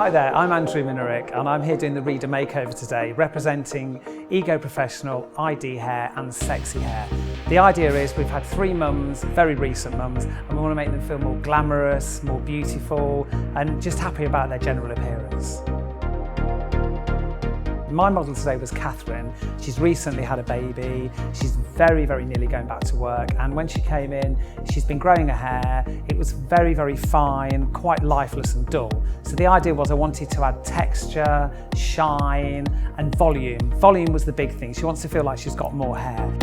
Hi there, I'm Andrew Minerick and I'm here doing the Reader Makeover today, representing Ego Professional, ID Hair and Sexy Hair. The idea is we've had 3 mums, very recent mums, and we want to make them feel more glamorous, more beautiful and just happy about their general appearance. My model today was Catherine. She's recently had a baby. She's very nearly going back to work. And when she came in, she's been growing her hair. It was very fine, quite lifeless and dull. So the idea was I wanted to add texture, shine, and volume. Volume was the big thing. She wants to feel like she's got more hair.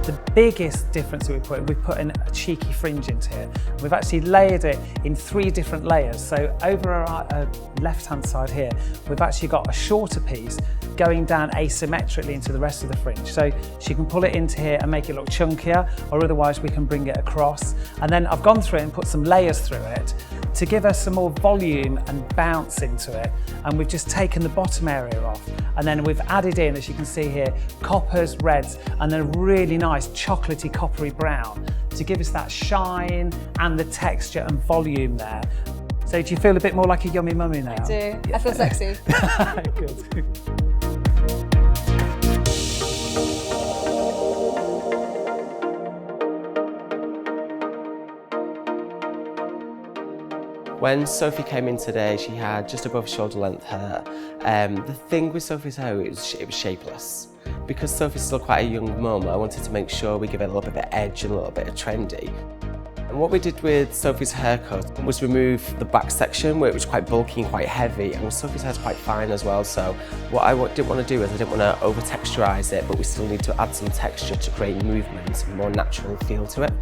The biggest difference that we've put in a cheeky fringe into here. We've actually layered it in 3 different layers. So over our left-hand side here, we've actually got a shorter piece going down asymmetrically into the rest of the fringe. So she can pull it into here and make it look chunkier, or otherwise we can bring it across. And then I've gone through it and put some layers through it to give us some more volume and bounce into it. And we've just taken the bottom area off. And then we've added in, as you can see here, coppers, reds, and then a really nice chocolatey coppery brown to give us that shine and the texture and volume there. So do you feel a bit more like a yummy mummy now? I do. Yeah. I feel sexy. Good. When Sophie came in today, she had just above shoulder length hair. The thing with Sophie's hair, it was shapeless. Because Sophie's still quite a young mum, I wanted to make sure we give it a little bit of edge and a little bit of trendy. And what we did with Sophie's haircut was remove the back section where it was quite bulky and quite heavy, and Sophie's hair's quite fine as well, so what I didn't want to do is I didn't want to over texturise it, but we still need to add some texture to create movement and more natural feel to it.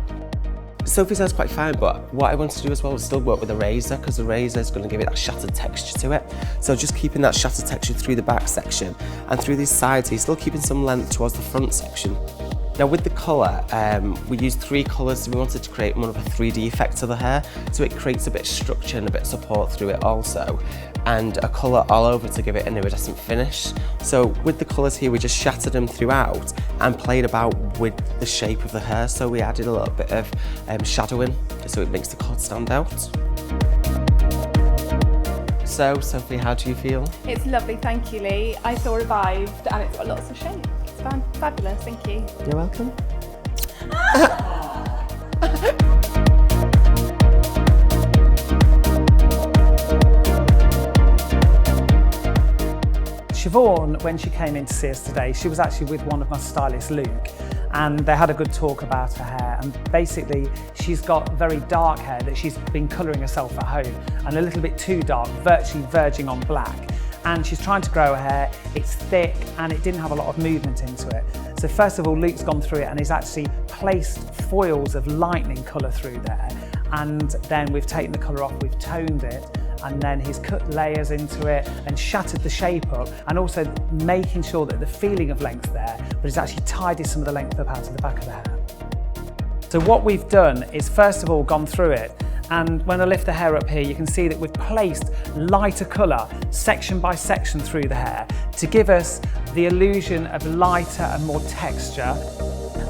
Sophie's hair's quite fine, but what I wanted to do as well was still work with a razor, because the razor is going to give it that shattered texture to it. So just keeping that shattered texture through the back section and through these sides here, still keeping some length towards the front section. Now with the colour, we used 3 colours, so we wanted to create more of a 3D effect to the hair, so it creates a bit of structure and a bit of support through it also, and a colour all over to give it an iridescent finish. So with the colours here, we just shattered them throughout and played about with the shape of the hair, so we added a little bit of shadowing, so it makes the cord stand out. So, Sophie, how do you feel? It's lovely, thank you, Lee. I feel revived and it's got lots of shape. It's fabulous, thank you. You're welcome. Siobhan, when she came in to see us today, she was actually with one of my stylists, Luke, and they had a good talk about her hair, and basically she's got very dark hair that she's been colouring herself at home, and a little bit too dark, virtually verging on black. And she's trying to grow her hair, it's thick and it didn't have a lot of movement into it. So first of all, Luke's gone through it and he's actually placed foils of lightning colour through there. And then we've taken the colour off, we've toned it, and then he's cut layers into it and shattered the shape up, and also making sure that the feeling of length there, but he's actually tidied some of the length up out of the back of the hair. So what we've done is first of all gone through it, and when I lift the hair up here, you can see that we've placed lighter colour section by section through the hair to give us the illusion of lighter and more texture.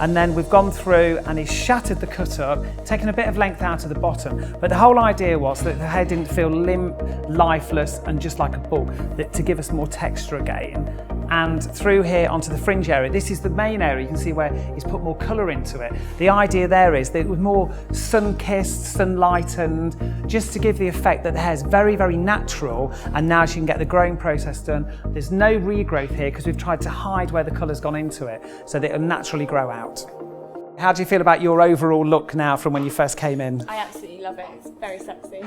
And then we've gone through and he's shattered the cut up, taken a bit of length out of the bottom. But the whole idea was that the hair didn't feel limp, lifeless, and just like a ball, that to give us more texture again. And through here onto the fringe area, this is the main area, you can see where he's put more colour into it. The idea there is that it was more sun-kissed, sun-lightened, just to give the effect that the hair's very natural, and now she can get the growing process done. There's no regrowth here because we've tried to hide where the colour's gone into it so that it'll naturally grow out. How do you feel about your overall look now from when you first came in? I absolutely love it, it's very sexy.